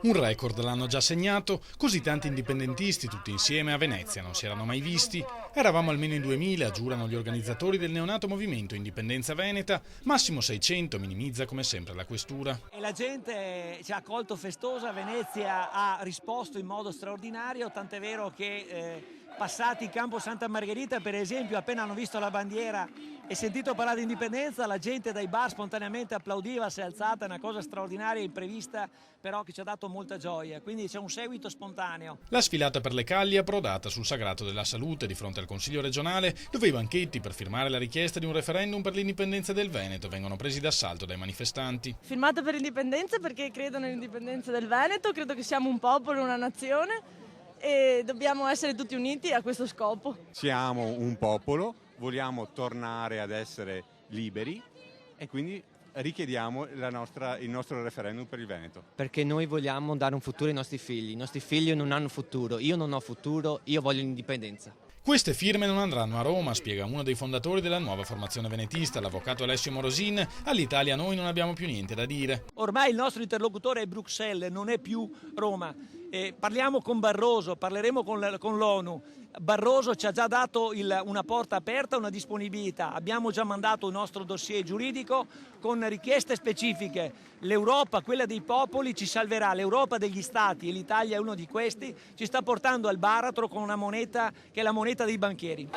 Un record l'hanno già segnato, così tanti indipendentisti tutti insieme a Venezia non si erano mai visti. Eravamo almeno in 2000, giurano gli organizzatori del neonato movimento Indipendenza Veneta, massimo 600, minimizza come sempre la questura. E la gente ci ha accolto festosa, Venezia ha risposto in modo straordinario, tant'è vero che passati Campo Santa Margherita, per esempio, appena hanno visto la bandiera e sentito parlare di indipendenza, la gente dai bar spontaneamente applaudiva, si è alzata, è una cosa straordinaria, imprevista, però che ci ha dato molta gioia, quindi c'è un seguito spontaneo. La sfilata per le Calli è approdata sul Sagrato della Salute di fronte al Consiglio regionale, dove i banchetti per firmare la richiesta di un referendum per l'indipendenza del Veneto vengono presi d'assalto dai manifestanti. Firmata per l'indipendenza perché credo nell'indipendenza del Veneto, credo che siamo un popolo, una nazione e dobbiamo essere tutti uniti a questo scopo. Siamo un popolo, vogliamo tornare ad essere liberi e quindi richiediamo il nostro referendum per il Veneto. Perché noi vogliamo dare un futuro ai nostri figli non hanno futuro, io non ho futuro, io voglio l'indipendenza. Queste firme non andranno a Roma, spiega uno dei fondatori della nuova formazione venetista, l'avvocato Alessio Morosin. All'Italia noi non abbiamo più niente da dire. Ormai il nostro interlocutore è Bruxelles, non è più Roma. Parliamo con Barroso, parleremo con l'ONU. Barroso ci ha già dato una porta aperta, una disponibilità. Abbiamo già mandato il nostro dossier giuridico con richieste specifiche. L'Europa, quella dei popoli, ci salverà. L'Europa degli Stati, e l'Italia è uno di questi, ci sta portando al baratro con una moneta che è la moneta dei banchieri.